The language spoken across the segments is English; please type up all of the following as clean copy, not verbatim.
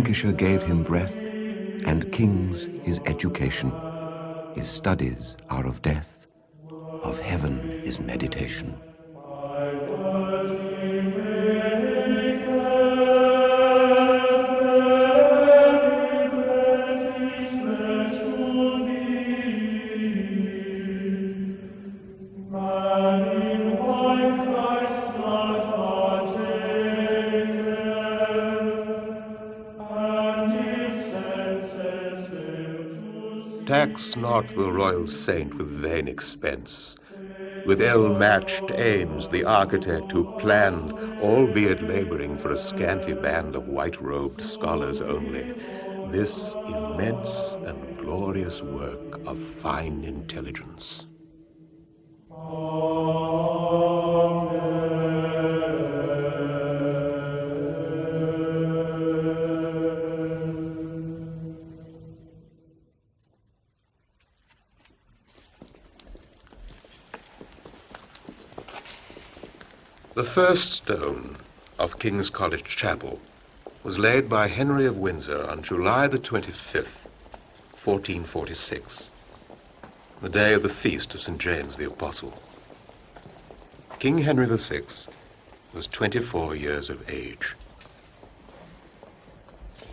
Lancashire gave him breath, and kings his education. His studies are of death, of heaven his meditation. Tax not the royal saint with vain expense. With ill-matched aims the architect who planned, albeit laboring for a scanty band of white-robed scholars only, this immense and glorious work of fine intelligence. The first stone of King's College Chapel was laid by Henry of Windsor on July the 25th, 1446, the day of the feast of St. James the Apostle. King Henry VI was 24 years of age.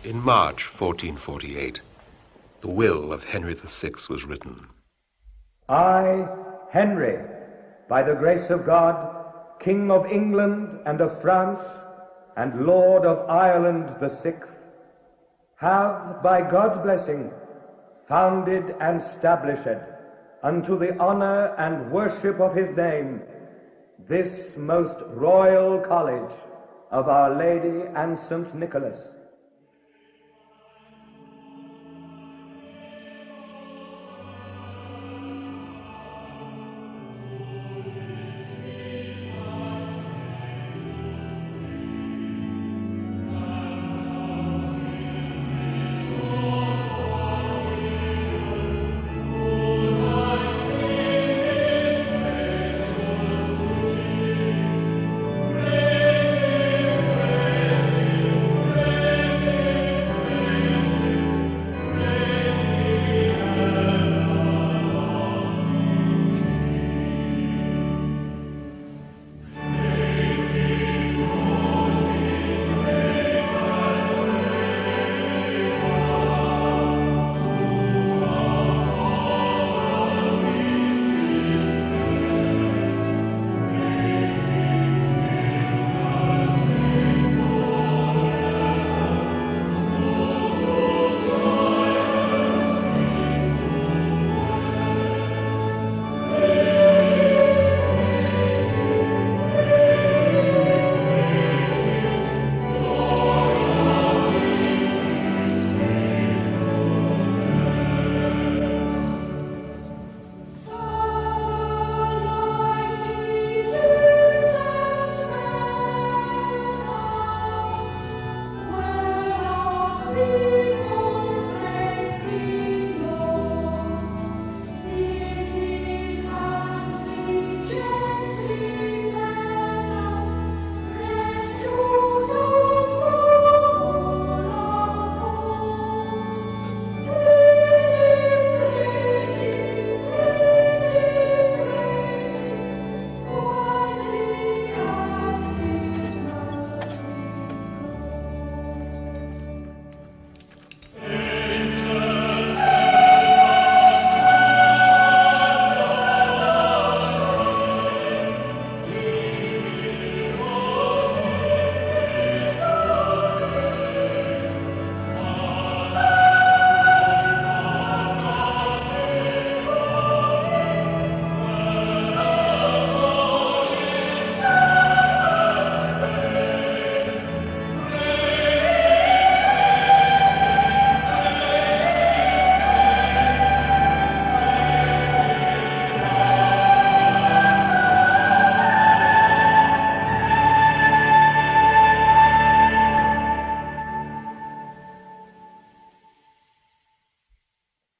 In March 1448, the will of Henry VI was written. I, Henry, by the grace of God, King of England and of France, and Lord of Ireland the 6th, have, by God's blessing, founded and stablished, unto the honor and worship of his name, this most royal college of Our Lady and St. Nicholas.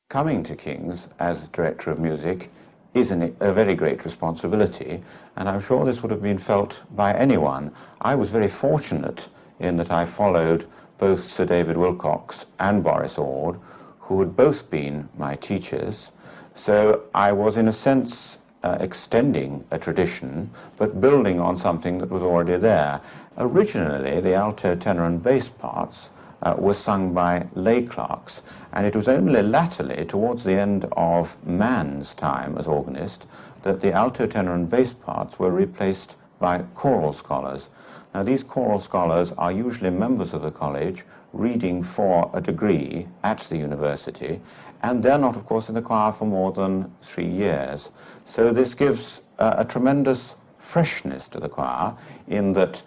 Coming to King's as director of music is a very great responsibility, and I'm sure this would have been felt by anyone. I was very fortunate in that I followed both Sir David Wilcox and Boris Ord, who had both been my teachers. So I was, in a sense, extending a tradition, but building on something that was already there. Originally, the alto, tenor and bass parts were sung by lay clerks, and it was only latterly, towards the end of Mann's time as organist, that the alto, tenor and bass parts were replaced by choral scholars. Now, these choral scholars are usually members of the college reading for a degree at the university, and they're not, of course, in the choir for more than 3 years. So this gives a tremendous freshness to the choir, in that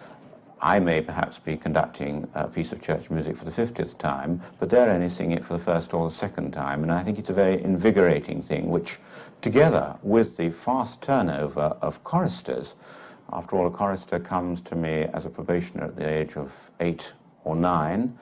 I may perhaps be conducting a piece of church music for the 50th time, but they're only singing it for the first or the second time, and I think it's a very invigorating thing, which, together with the fast turnover of choristers, after all, a chorister comes to me as a probationer at the age of 8 or 9,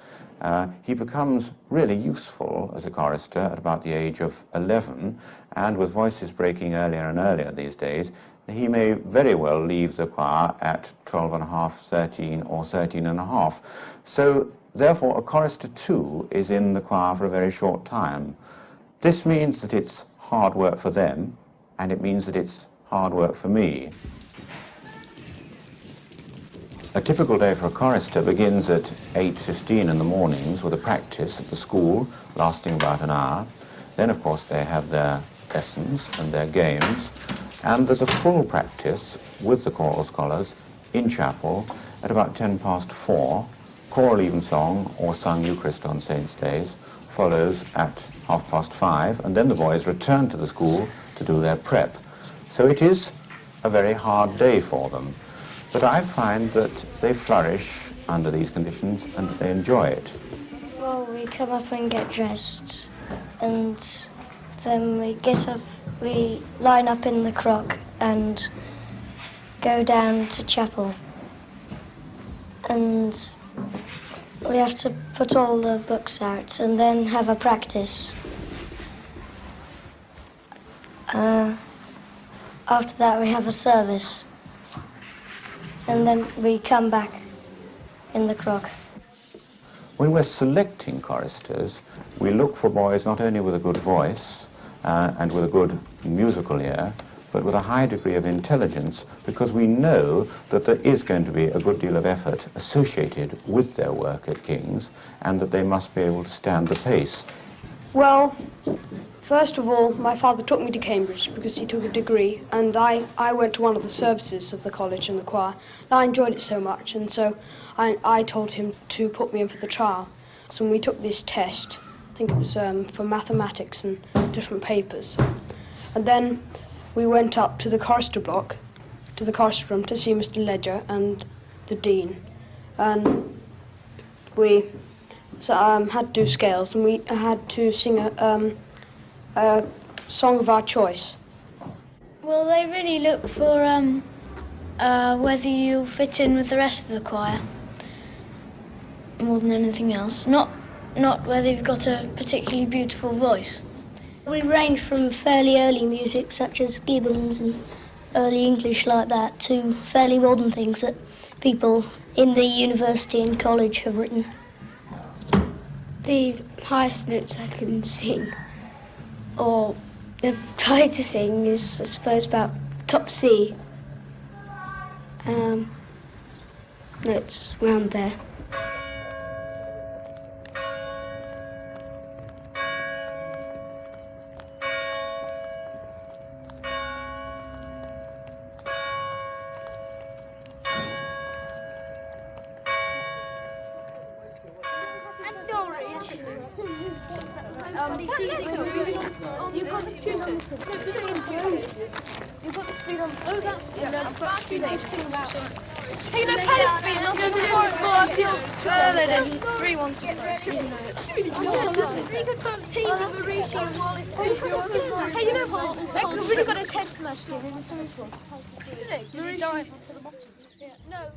he becomes really useful as a chorister at about the age of 11, and with voices breaking earlier and earlier these days, he may very well leave the choir at 12 and a half, 13 or 13 and a half. So therefore a chorister too is in the choir for a very short time. This means that it's hard work for them, and it means that it's hard work for me. A typical day for a chorister begins at 8:15 in the mornings with a practice at the school lasting about an hour. Then, of course, they have their lessons and their games, and there's a full practice with the choral scholars in chapel at about 4:10. Choral evensong or sung Eucharist on Saints' Days follows at 5:30, and then the boys return to the school to do their prep. So it is a very hard day for them. But I find that they flourish under these conditions and they enjoy it. Well, we come up and get dressed, and then we get up, we line up in the crock and go down to chapel. And we have to put all the books out and then have a practice. After that, we have a service. And then we come back in the crock. When we're selecting choristers, we look for boys not only with a good voice and with a good musical ear, but with a high degree of intelligence, because we know that there is going to be a good deal of effort associated with their work at King's, and that they must be able to stand the pace. Well, first of all, my father took me to Cambridge because he took a degree, and I went to one of the services of the college and the choir, and I enjoyed it so much, and so I told him to put me in for the trial. So we took this test, I think it was for mathematics and different papers, and then we went up to the chorister block, to the chorister room, to see Mr. Ledger and the dean, and we had to do scales, and we had to sing a song of our choice. Well, they really look for whether you fit in with the rest of the choir more than anything else. Not whether you've got a particularly beautiful voice. We range from fairly early music, such as Gibbons and early English like that, to fairly modern things that people in the university and college have written. The highest notes I can sing, or have tried to sing, is, I suppose, about top C. Notes round there. You've got the speed on. You've got the speed on. Oh, that's it. Yeah, I've got the speed on. Hey, no, pedal speed. Not the more uphill. They didn't. 3 1 2. Hey, you know what? We've really got his head smashed in the swimming pool. Did he dive to the bottom? Yeah. No.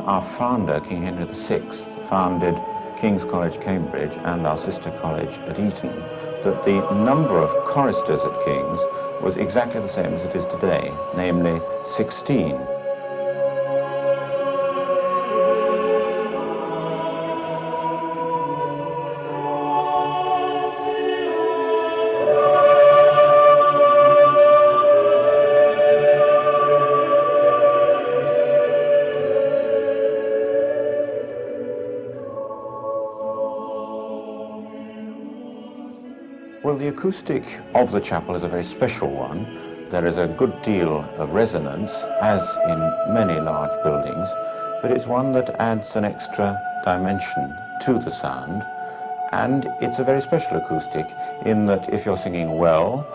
our founder, King Henry VI, founded King's College, Cambridge, and our sister college at Eton, that the number of choristers at King's was exactly the same as it is today, namely 16. Well, the acoustic of the chapel is a very special one. There is a good deal of resonance, as in many large buildings, but it's one that adds an extra dimension to the sound. And it's a very special acoustic in that if you're singing well,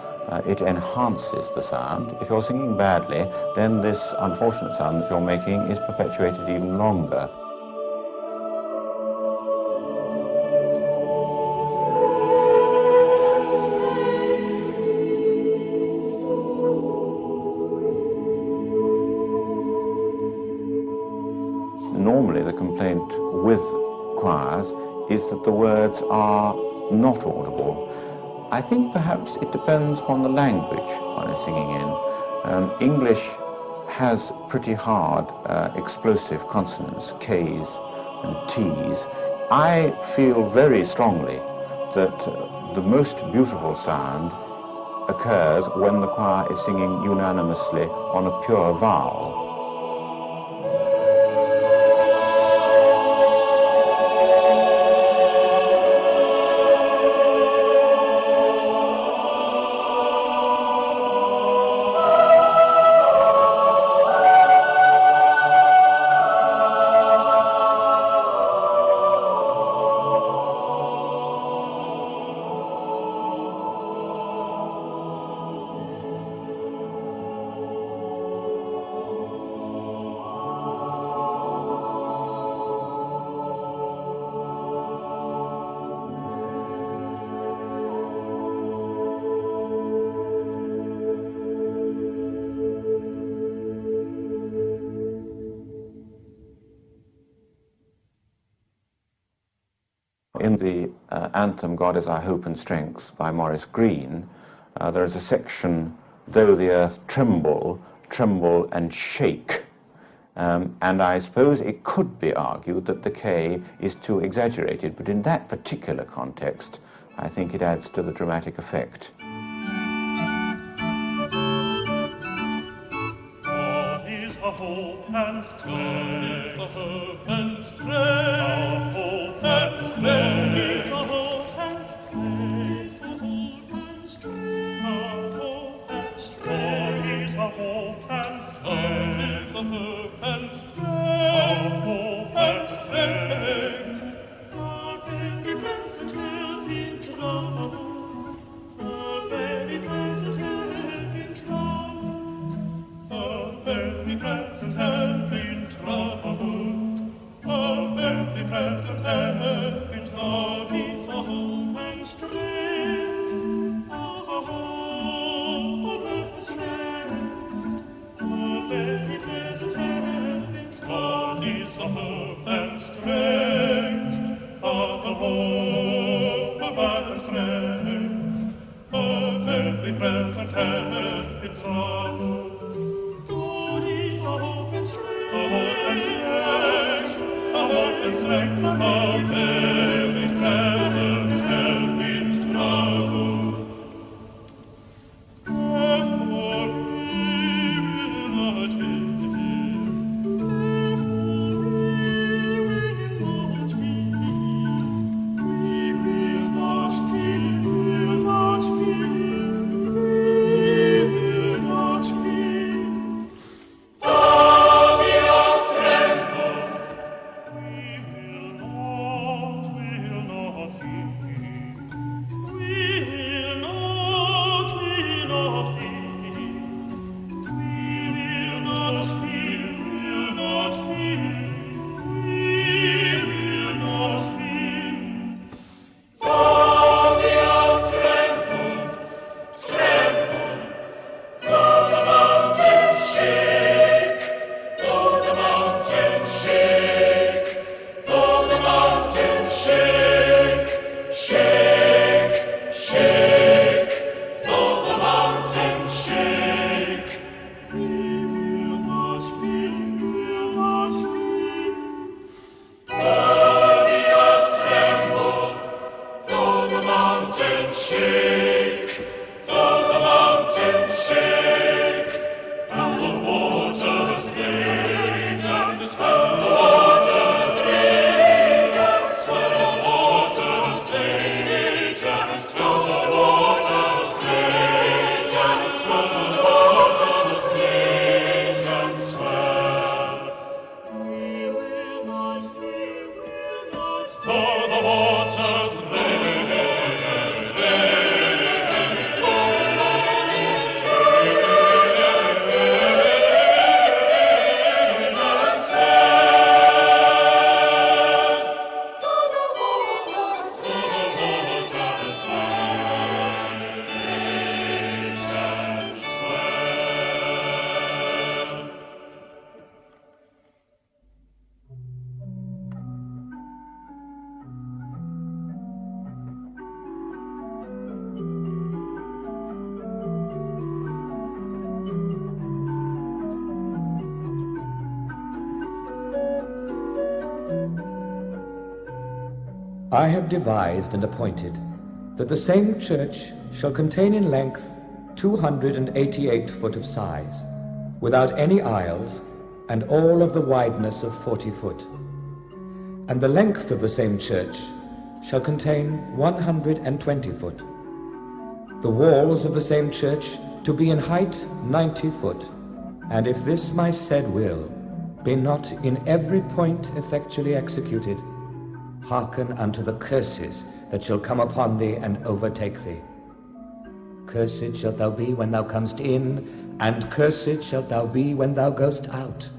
it enhances the sound. If you're singing badly, then this unfortunate sound that you're making is perpetuated even longer. Normally, the complaint with choirs is that the words are not audible. I think perhaps it depends upon the language one is singing in. English has pretty hard explosive consonants, K's and T's. I feel very strongly that the most beautiful sound occurs when the choir is singing unanimously on a pure vowel. In the anthem, God is Our Hope and Strength by Maurice Green, there is a section, though the earth tremble, tremble and shake. And I suppose it could be argued that the K is too exaggerated, but in that particular context, I think it adds to the dramatic effect. God is our hope and strength, our hope and strength, our hope and strength, our hope and strength, our hope and strength, our hope and strength. God is our hope and strength, our hope and strength, our hope and strength. Our very present help in trouble, our very present help in trouble, our very present help in trouble, our very present help in trouble is our hope and strength, our hope and strength, our very present help in God is our hope and strength, our hope and strength, our very present help in trouble. God is our hope and strength, our hope and strength, our hope and strength, our very present help in trouble. Therefore we will not fear, we will not fear, we will not fear, we will not fear. Though the earth tremble, we will not I have devised and appointed that the same church shall contain in length 288 foot of size, without any aisles, and all of the wideness of 40 foot. And the length of the same church shall contain 120 foot. The walls of the same church to be in height 90 foot. And if this my said will be not in every point effectually executed, hearken unto the curses that shall come upon thee and overtake thee. Cursed shalt thou be when thou comest in, and cursed shalt thou be when thou goest out.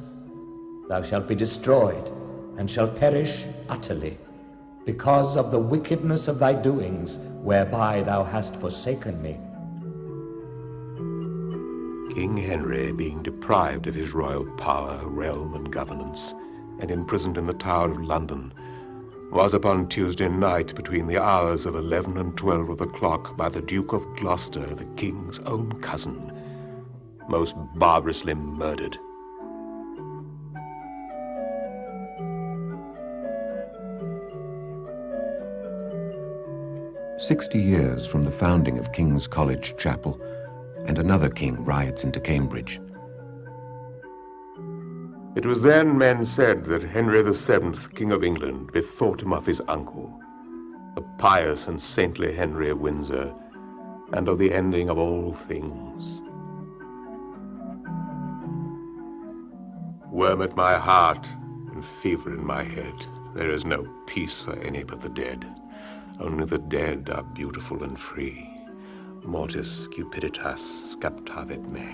Thou shalt be destroyed, and shalt perish utterly, because of the wickedness of thy doings, whereby thou hast forsaken me. King Henry, being deprived of his royal power, realm, and governance, and imprisoned in the Tower of London, was upon Tuesday night between the hours of 11 and 12 of the clock by the Duke of Gloucester, the king's own cousin, most barbarously murdered. "60 years from the founding of King's College Chapel, and another king rides into Cambridge. It was then men said that Henry VII, King of England, bethought him of his uncle, the pious and saintly Henry of Windsor, and of the ending of all things. Worm at my heart and fever in my head, there is no peace for any but the dead. Only the dead are beautiful and free. Mortis cupiditas captavit me.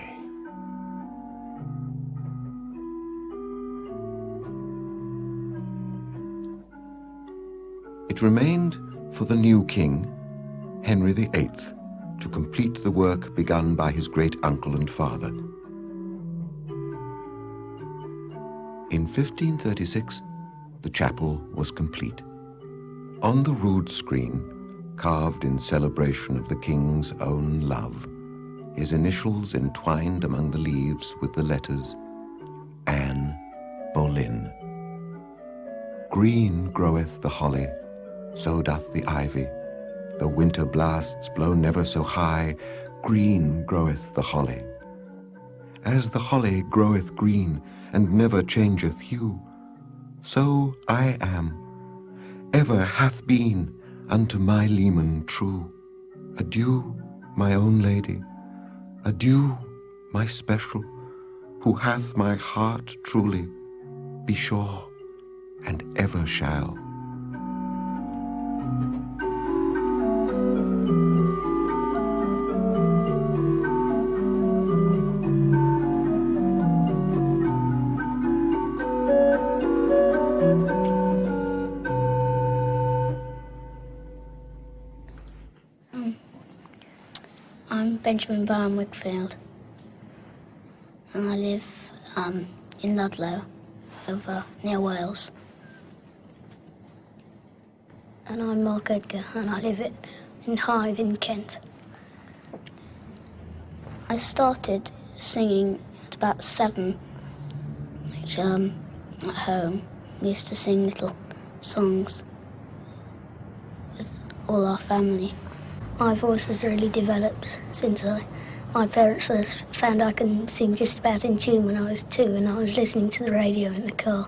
It remained for the new king, Henry VIII, to complete the work begun by his great-uncle and father. In 1536, the chapel was complete. On the rood screen, carved in celebration of the king's own love, his initials entwined among the leaves with the letters Anne Boleyn. Green groweth the holly, so doth the ivy. Though winter blasts blow never so high, green groweth the holly. As the holly groweth green, and never changeth hue, so I am, ever hath been, unto my leman true. Adieu, my own lady, adieu, my special, who hath my heart truly, be sure, and ever shall. I'm Benjamin Barham Wickfield, and I live in Ludlow, over near Wales. And I'm Mark Edgar, and I live in Hythe in Kent. I started singing at about 7, which at home we used to sing little songs with all our family. My voice has really developed since my parents first found I can sing just about in tune when I was 2, and I was listening to the radio in the car.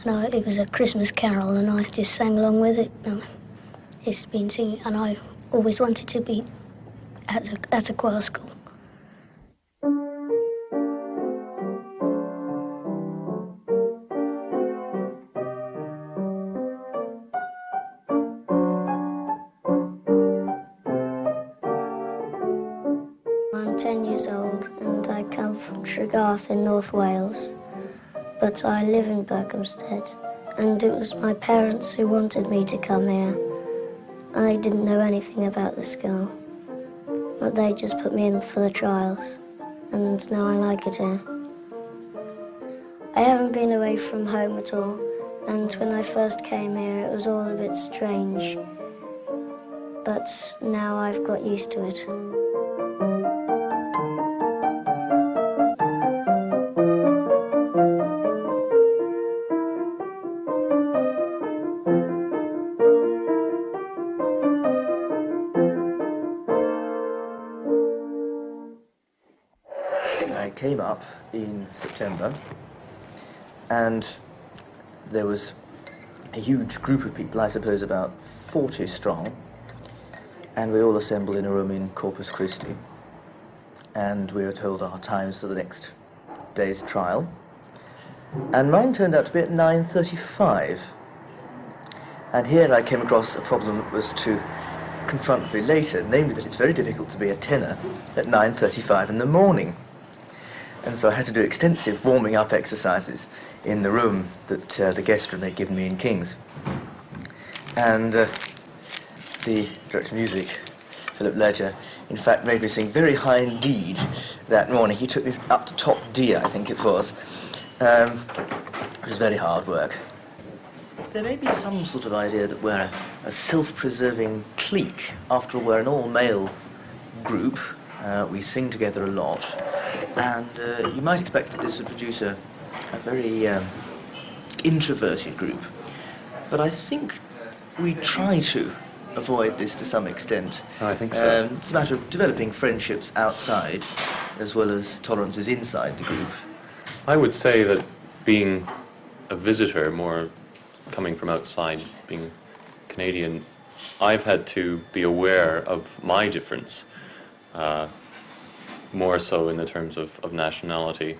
And it was a Christmas carol, and I just sang along with it. It's been singing, and I always wanted to be at a choir school. I'm 10 years old, and I come from Tregarth in North Wales, but I live in Berkhamsted, and it was my parents who wanted me to come here. I didn't know anything about the school, but they just put me in for the trials, and now I like it here. I haven't been away from home at all, and when I first came here it was all a bit strange, but now I've got used to it. came up in September, and there was a huge group of people, I suppose about 40 strong, and we all assembled in a room in Corpus Christi, and we were told our times for the next day's trial, and mine turned out to be at 9:35. And here I came across a problem that was to confront me later, namely that it's very difficult to be a tenor at 9:35 in the morning. And so I had to do extensive warming up exercises in the room that the guest room they'd given me in King's. And the director of music, Philip Ledger, in fact made me sing very high indeed that morning. He took me up to top D, I think it was. It was very hard work. There may be some sort of idea that we're a self-preserving clique. After all, we're an all-male group. We sing together a lot. And you might expect that this would produce a very introverted group. But I think we try to avoid this to some extent. I think so. It's a matter of developing friendships outside as well as tolerances inside the group. I would say that being a visitor, more coming from outside, being Canadian, I've had to be aware of my difference, more so in the terms of nationality.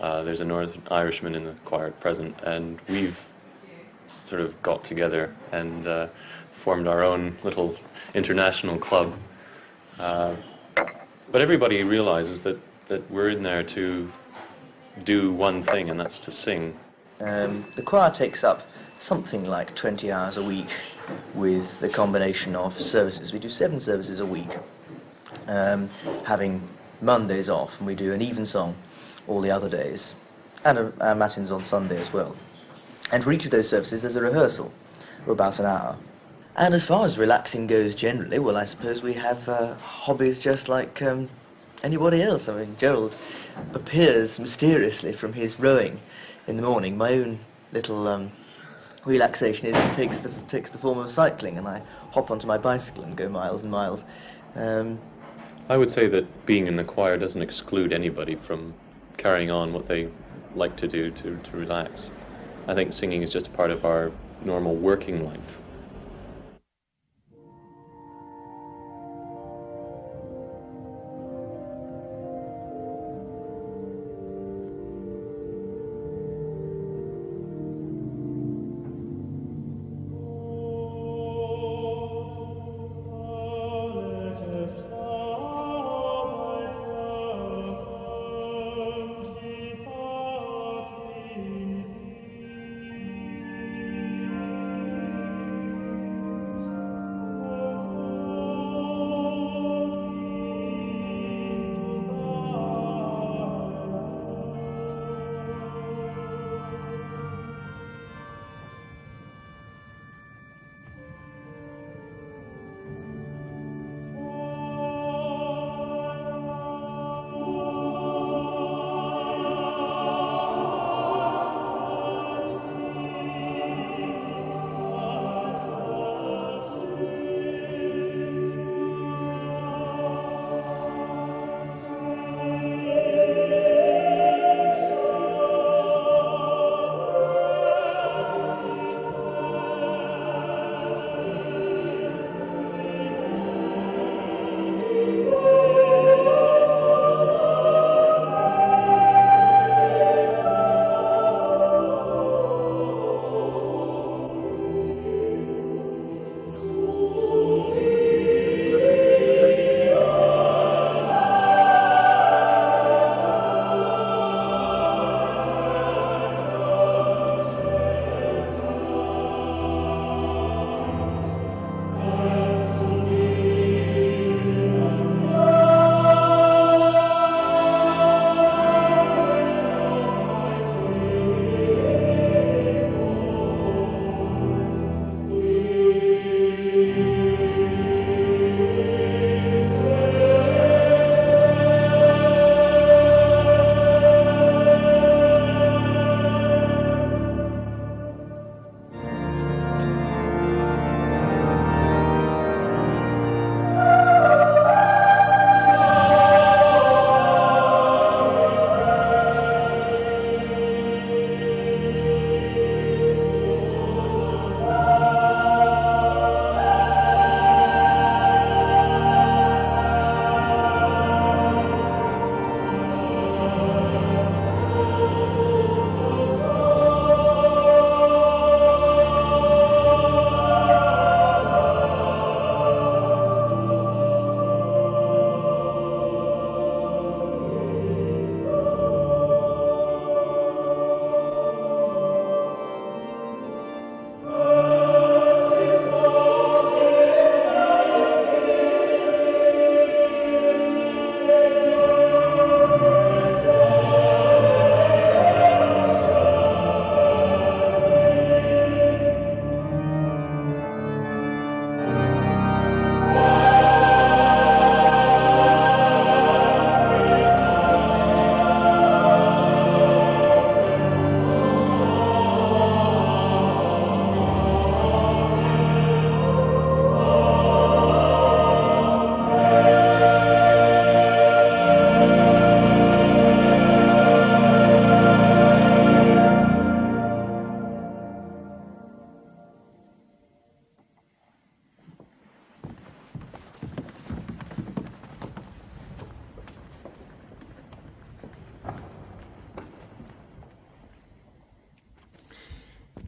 There's a Northern Irishman in the choir at present, and we've sort of got together and formed our own little international club. But everybody realizes that we're in there to do one thing, and that's to sing. The choir takes up something like 20 hours a week with the combination of services. We do 7 services a week, having Mondays off, and we do an evensong all the other days, and our matins on Sunday as well. And for each of those services there's a rehearsal for about an hour. And as far as relaxing goes generally, well, I suppose we have hobbies just like anybody else. I mean, Gerald appears mysteriously from his rowing in the morning. My own little relaxation takes the form of cycling, and I hop onto my bicycle and go miles and miles. I would say that being in the choir doesn't exclude anybody from carrying on what they like to do to relax. I think singing is just a part of our normal working life.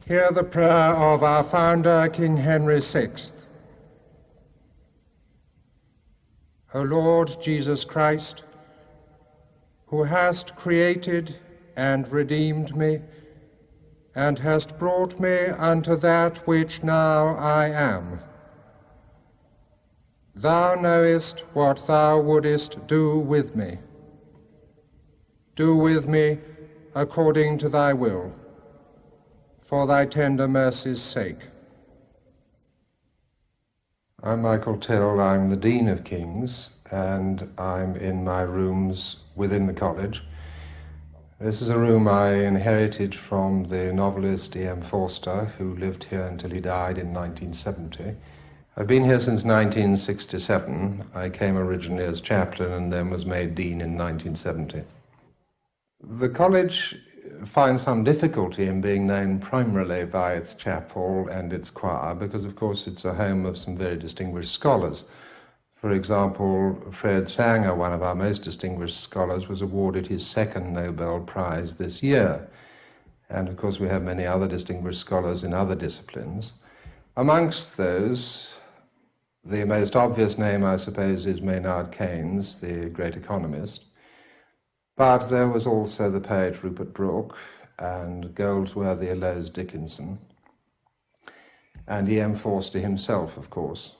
Hear the prayer of our founder, King Henry VI. O Lord Jesus Christ, who hast created and redeemed me, and hast brought me unto that which now I am. Thou knowest what thou wouldest do with me. Do with me according to thy will, for thy tender mercy's sake. I'm Michael Till, I'm the Dean of King's, and I'm in my rooms within the college. This is a room I inherited from the novelist E.M. Forster, who lived here until he died in 1970. I've been here since 1967. I came originally as chaplain and then was made dean in 1970. The college finds some difficulty in being known primarily by its chapel and its choir because, of course, it's a home of some very distinguished scholars. For example, Fred Sanger, one of our most distinguished scholars, was awarded his second Nobel Prize this year. And, of course, we have many other distinguished scholars in other disciplines. Amongst those, the most obvious name, I suppose, is Maynard Keynes, the great economist. But there was also the poet Rupert Brooke and Goldsworthy Allows Dickinson, and E.M. Forster himself, of course.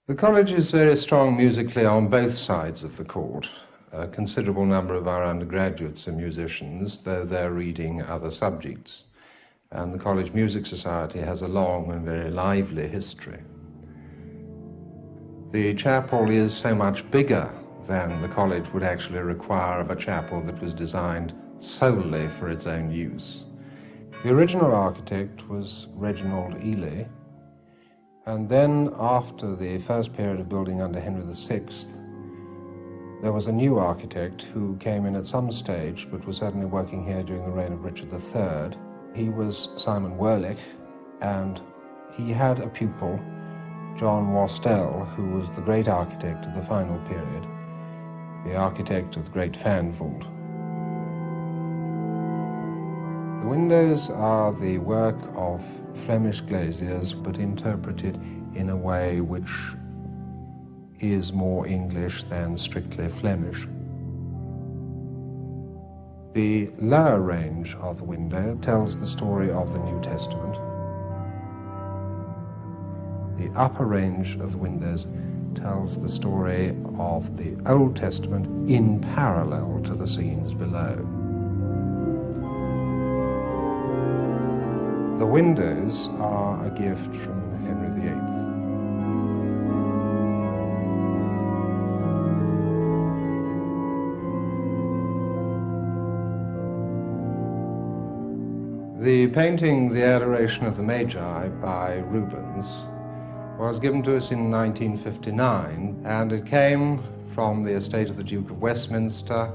The college is very strong musically on both sides of the court. A considerable number of our undergraduates are musicians, though they're reading other subjects. And the College Music Society has a long and very lively history. The chapel is so much bigger than the college would actually require of a chapel that was designed solely for its own use. The original architect was Reginald Ely, and then after the first period of building under Henry VI, there was a new architect who came in at some stage, but was certainly working here during the reign of Richard III. He was Simon Worlich, and he had a pupil, John Wastell, who was the great architect of the final period, the architect of the great fan vault. The windows are the work of Flemish glaziers, but interpreted in a way which is more English than strictly Flemish. The lower range of the window tells the story of the New Testament. The upper range of the windows tells the story of the Old Testament in parallel to the scenes below. The windows are a gift from Henry VIII. The painting The Adoration of the Magi by Rubens was given to us in 1959, and it came from the estate of the Duke of Westminster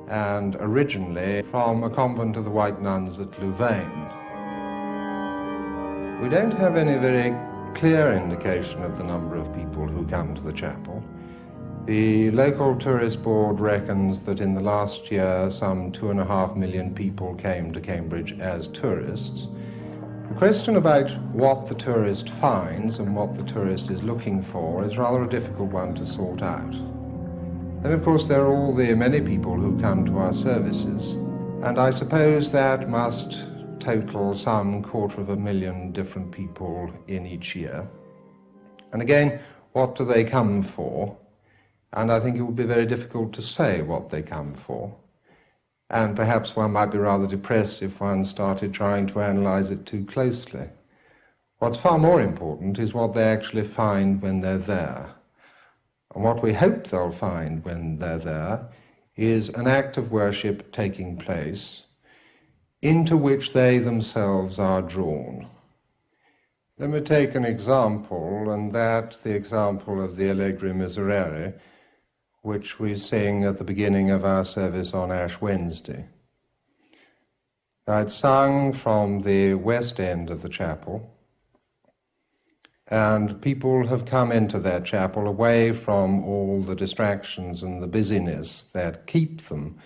and originally from a convent of the White Nuns at Louvain. We don't have any very clear indication of the number of people who come to the chapel. The local tourist board reckons that in the last year some 2.5 million people came to Cambridge as tourists. The question about what the tourist finds and what the tourist is looking for is rather a difficult one to sort out. Then, of course, there are all the many people who come to our services, and I suppose that must total some 250,000 different people in each year. And again, what do they come for? And I think it would be very difficult to say what they come for. And perhaps one might be rather depressed if one started trying to analyze it too closely. What's far more important is what they actually find when they're there. And what we hope they'll find when they're there is an act of worship taking place into which they themselves are drawn. Let me take an example, and that's the example of the Allegri Miserere, which we sing at the beginning of our service on Ash Wednesday. Now, it's sung from the west end of the chapel, and people have come into that chapel away from all the distractions and the busyness that keep them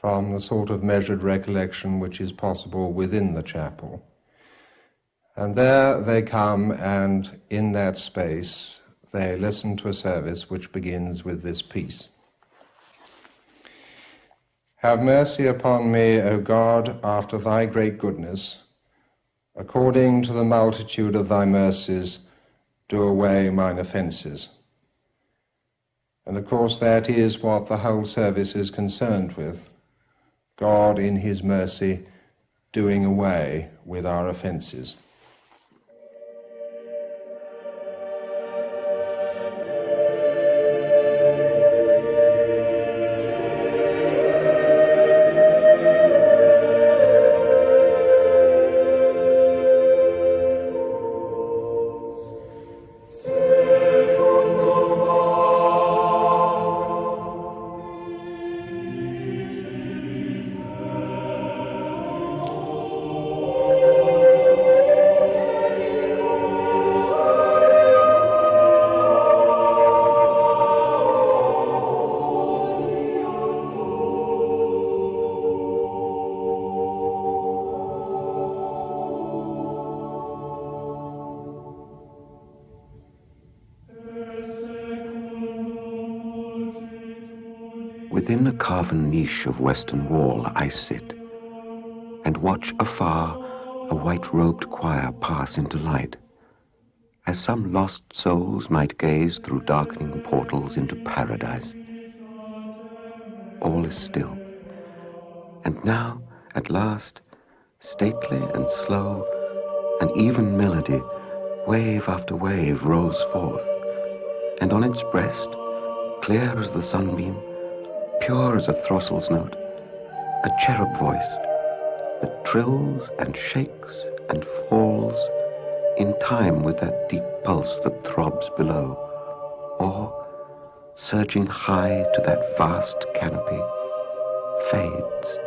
from the sort of measured recollection which is possible within the chapel. And there they come, and in that space they listen to a service which begins with this piece. Have mercy upon me, O God, after thy great goodness. According to the multitude of thy mercies, do away mine offences. And of course that is what the whole service is concerned with. God in his mercy doing away with our offences. Within a carven niche of western wall I sit, and watch afar a white-robed choir pass into light, as some lost souls might gaze through darkening portals into paradise. All is still, and now, at last, stately and slow, an even melody, wave after wave, rolls forth, and on its breast, clear as the sunbeam, pure as a throstle's note, a cherub voice that trills and shakes and falls in time with that deep pulse that throbs below, or, surging high to that vast canopy, fades.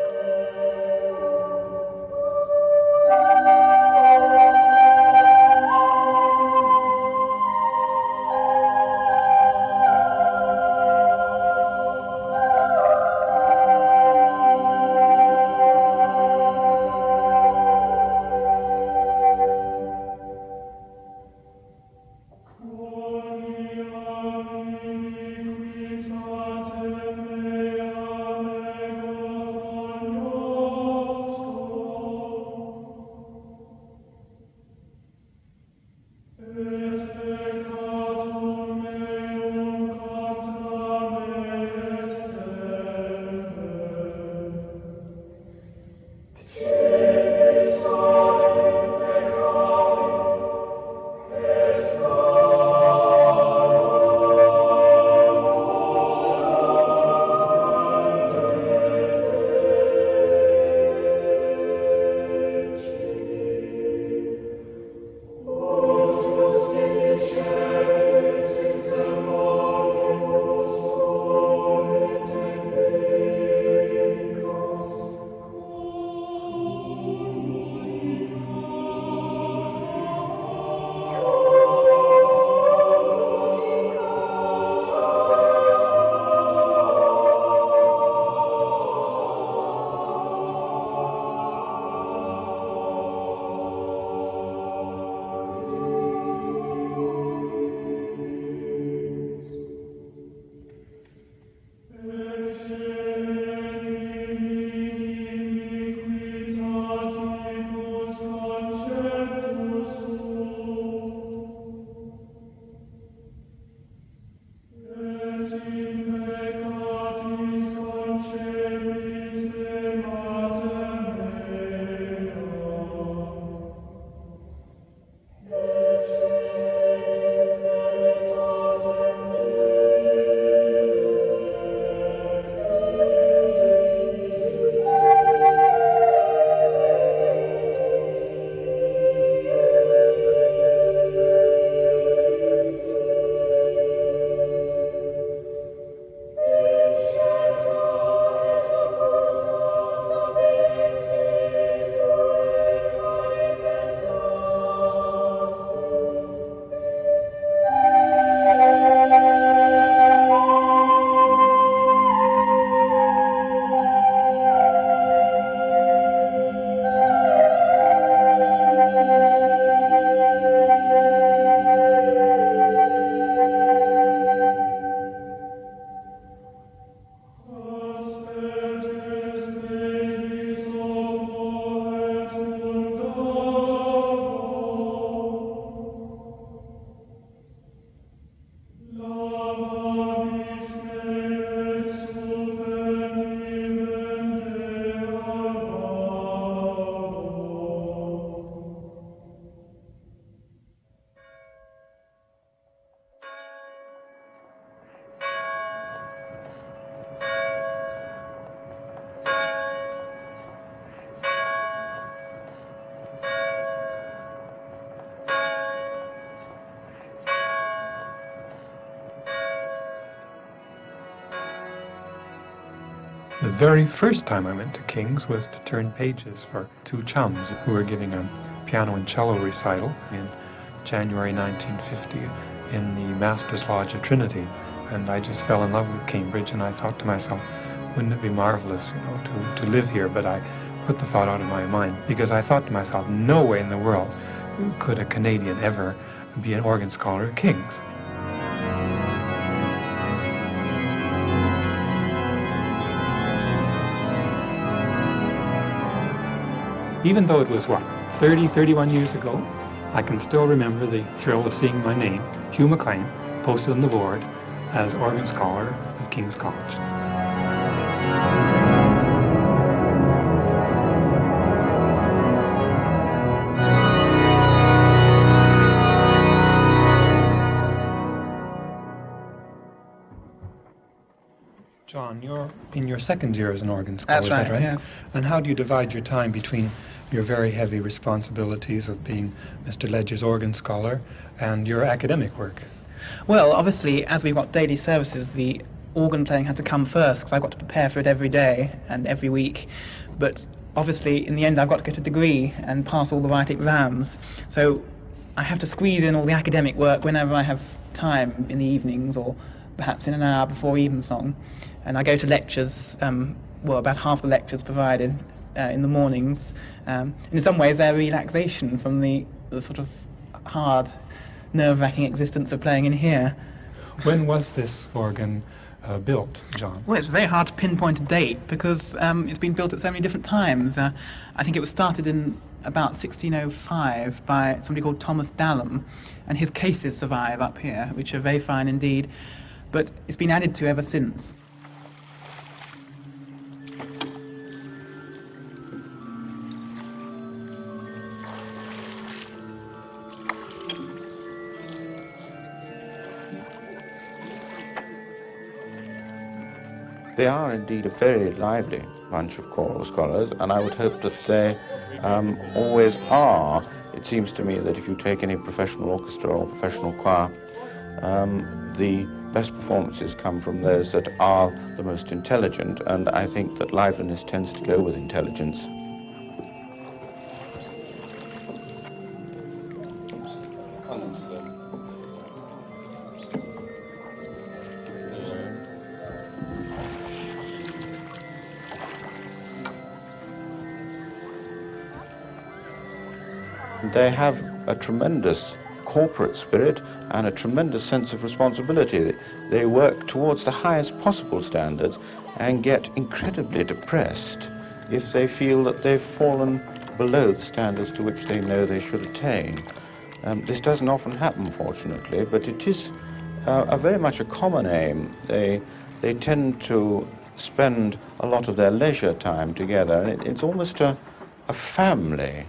The very first time I went to King's was to turn pages for two chums who were giving a piano and cello recital in January 1950 in the Master's Lodge of Trinity. And I just fell in love with Cambridge, and I thought to myself, wouldn't it be marvelous, to live here? But I put the thought out of my mind, because I thought to myself, no way in the world could a Canadian ever be an organ scholar at King's. Even though it was, 31 years ago, I can still remember the thrill of seeing my name, Hugh MacLean, posted on the board as organ scholar of King's College. John, you're in your second year as an organ scholar, That's is that right? yes. And how do you divide your time between your very heavy responsibilities of being Mr. Ledger's organ scholar and your academic work? Well, obviously, as we've got daily services, the organ playing had to come first, because I've got to prepare for it every day and every week. But obviously, in the end, I've got to get a degree and pass all the right exams. So I have to squeeze in all the academic work whenever I have time in the evenings, or perhaps in an hour before evensong. And I go to lectures, about half the lectures provided in the mornings. And in some ways, they're a relaxation from the sort of hard, nerve-wracking existence of playing in here. When was this organ built, John? Well, it's very hard to pinpoint a date, because it's been built at so many different times. I think it was started in about 1605 by somebody called Thomas Dallam, and his cases survive up here, which are very fine indeed. But it's been added to ever since. They are indeed a very lively bunch of choral scholars, and I would hope that they always are. It seems to me that if you take any professional orchestra or professional choir, the best performances come from those that are the most intelligent, and I think that liveliness tends to go with intelligence. They have a tremendous corporate spirit and a tremendous sense of responsibility. They work towards the highest possible standards and get incredibly depressed if they feel that they've fallen below the standards to which they know they should attain. This doesn't often happen, fortunately, but it is very much a common aim. They tend to spend a lot of their leisure time together, and it's almost a family.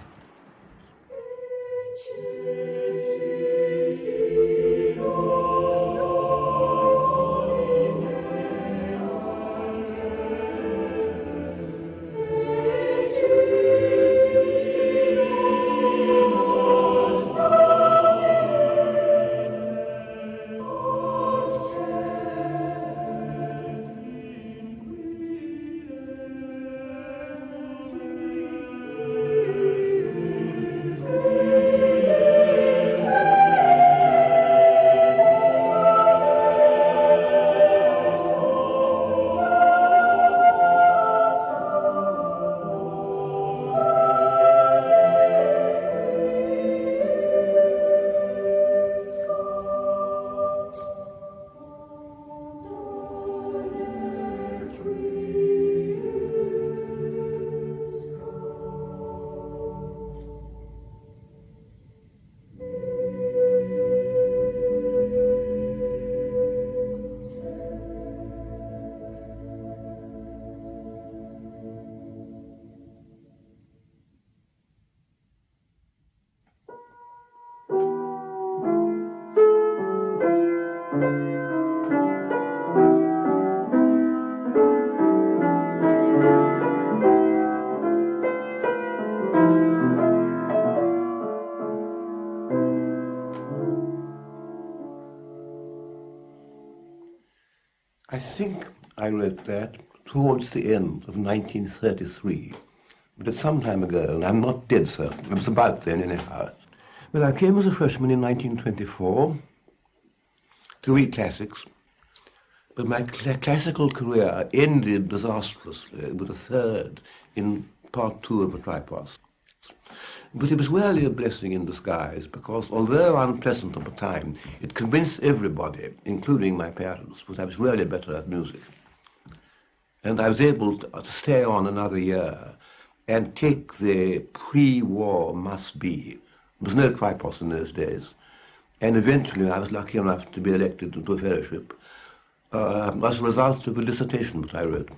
I think I wrote that towards the end of 1933. But it's some time ago, and I'm not dead certain. It was about then, anyhow. Well, I came as a freshman in 1924 to read classics, but my classical career ended disastrously with a third in part 2 of a tripos. But it was really a blessing in disguise, because although unpleasant at the time, it convinced everybody, including my parents, that I was really better at music. And I was able to stay on another year and take the pre-war must-be. There was no tripos in those days. And eventually I was lucky enough to be elected into a fellowship as a result of a dissertation that I wrote.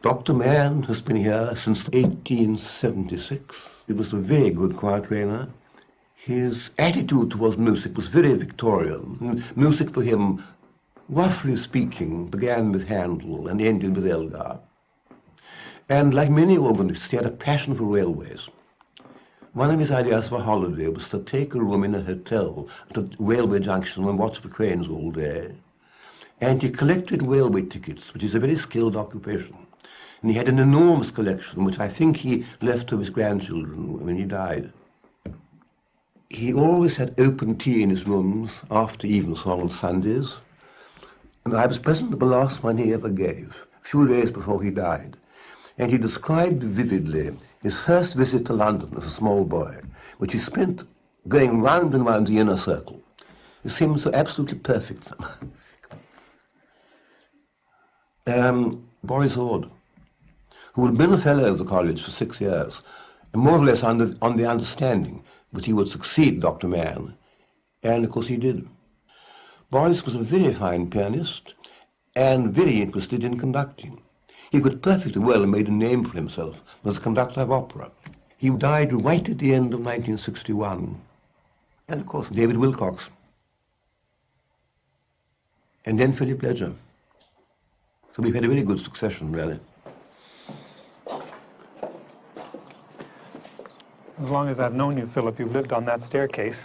Dr. Mann has been here since 1876. He was a very good choir trainer. His attitude towards music was very Victorian. Music for him, roughly speaking, began with Handel and ended with Elgar. And like many organists, he had a passion for railways. One of his ideas for a holiday was to take a room in a hotel at a railway junction and watch the trains all day. And he collected railway tickets, which is a very skilled occupation. And he had an enormous collection, which I think he left to his grandchildren when he died. He always had open tea in his rooms after evensong on Sundays. And I was present at the last one he ever gave, a few days before he died. And he described vividly his first visit to London as a small boy, which he spent going round and round the inner circle. It seemed so absolutely perfect. Boris Ord, who had been a fellow of the college for 6 years, more or less on the understanding that he would succeed Dr. Mann, and of course he did. Boris was a very fine pianist and very interested in conducting. He could perfectly well have made a name for himself as a conductor of opera. He died right at the end of 1961. And of course, David Wilcox. And then Philip Ledger. So we've had a really good succession, really. As long as I've known you, Philip, you've lived on that staircase.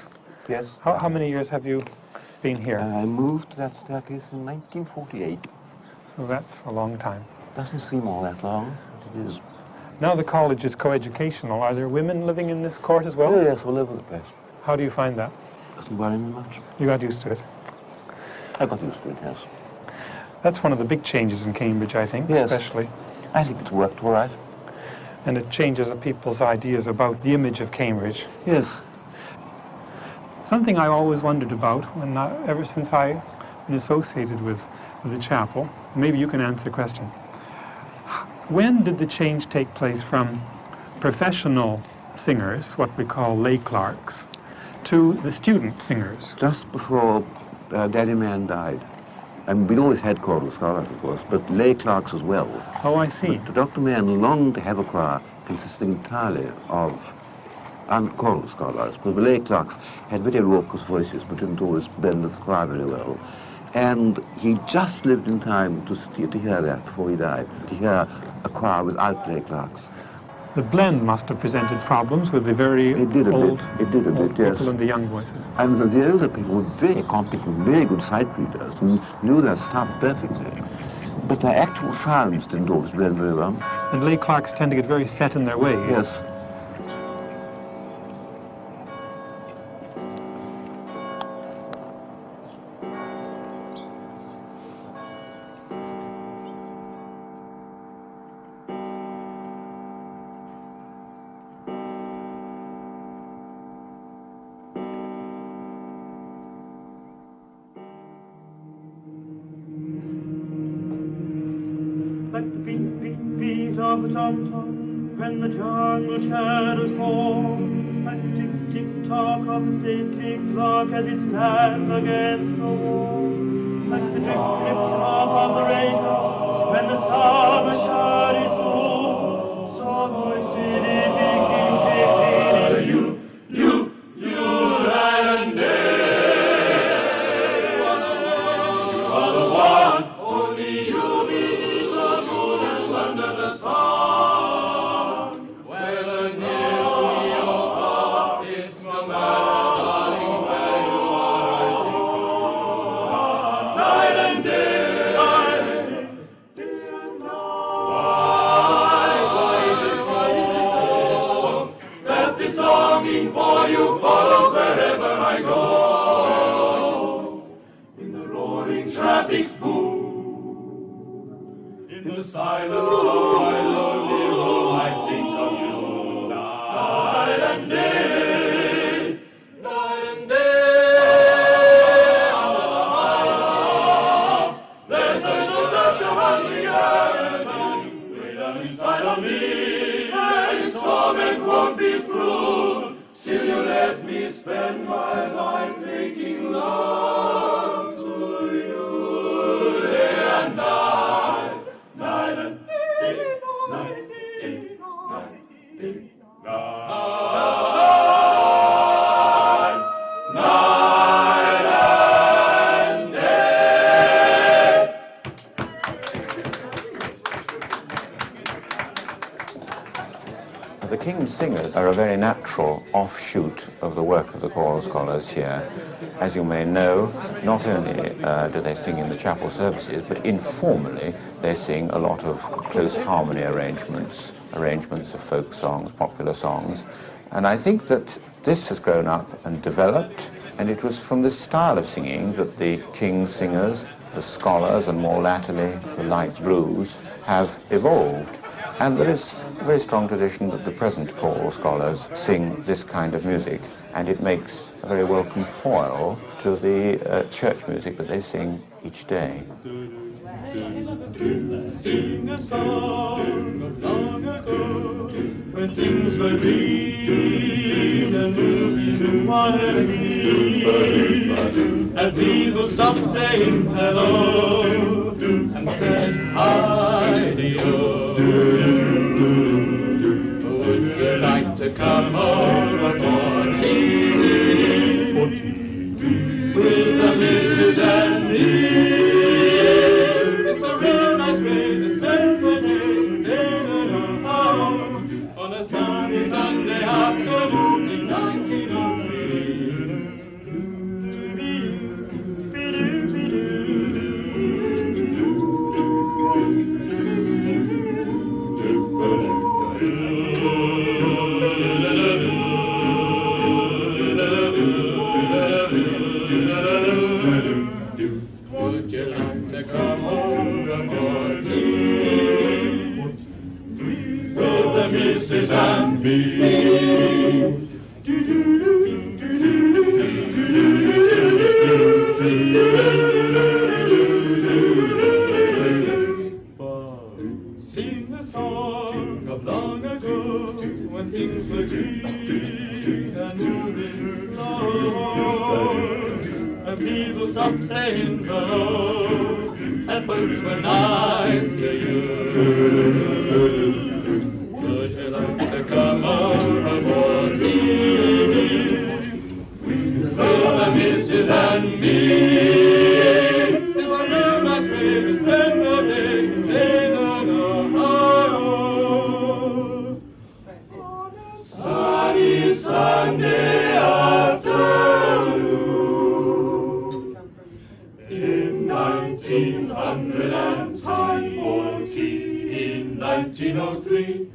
Yes. How many years have you been here? I moved to that staircase in 1948. So that's a long time. Doesn't seem all that long, but it is. Now the college is coeducational. Are there women living in this court as well? Oh, yes, all over the place. How do you find that? Doesn't worry me much. You got used to it? I got used to it, yes. That's one of the big changes in Cambridge, I think, yes. Especially. I think it's worked all right. And it changes people's ideas about the image of Cambridge. Yes. Something I always wondered about, ever since I've been associated with the chapel, maybe you can answer the question. When did the change take place from professional singers, what we call lay clerks, to the student singers? Just before Daddy Mann died. And we'd always had choral scholars, of course, but lay clerks as well. Oh, I see. But Dr. Mann longed to have a choir consisting entirely of choral scholars, because the lay clerks had very raucous voices, but didn't always blend with the choir very well. And he just lived in time to hear that before he died, to hear a choir without lay clerks. The blend must have presented problems with the very old people and the young voices. And the older people were very competent, very good sight readers, and knew their stuff perfectly. But their actual sounds didn't always blend very well. And lay clerks tend to get very set in their ways. Yes. Like the beat, beat, beat of the tom-tom when the jungle shadows fall. Like the tick, tick, tock of the stately clock as it stands against the wall. Like the drip, drip, drop of the raindrops when the summer shine is full. So voice it begins shaping you, night and day. You are the one, only you beneath the moon and under the sun. Whether near to me or far, it's no matter, darling, where you are, I think of you. Night and day, night and day. for you follows wherever I go. In the roaring traffic's boom, in the silence of my lonely room, I think of you night and day, night and day. There's such a hungry yearning way down inside of me. Its torment won't be through till you let me spend my life making love to you day and night, night and day, night and day, night and day, night, night and day. The King's Singers are a very natural offshoot of the work of the choral scholars here. As you may know, not only do they sing in the chapel services, but informally they sing a lot of close harmony arrangements of folk songs, popular songs. And I think that this has grown up and developed, and it was from this style of singing that the King's Singers, the scholars, and more latterly the light blues have evolved. And there is a very strong tradition that the present choral scholars sing this kind of music, and it makes a very welcome foil to the church music that they sing each day. Sing a song of long ago, when things were green and moving in harmony, and people stopped saying hello and said hi-de-o. Would you like to come over for tea with the missus and me? It's a real nice way to spend the day on a sunny Sunday afternoon in 1903. Would you like to come over for tea with the missus and me? Sing a song of long ago, when things were green and moving slow, and people stopped saying hello, and folks were nice to you. Would you like to come over for tea with the missus and me? It's a real nice way to spend the day on a sunny Sunday afternoon in 1903.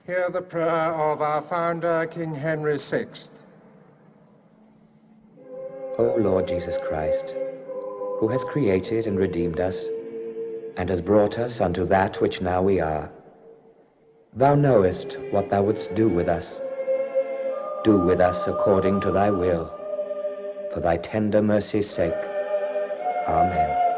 Hear the prayer of our founder, King Henry VI. O Lord Jesus Christ, who has created and redeemed us, and has brought us unto that which now we are, thou knowest what thou wouldst do with us. Do with us according to thy will, for thy tender mercy's sake. Amen.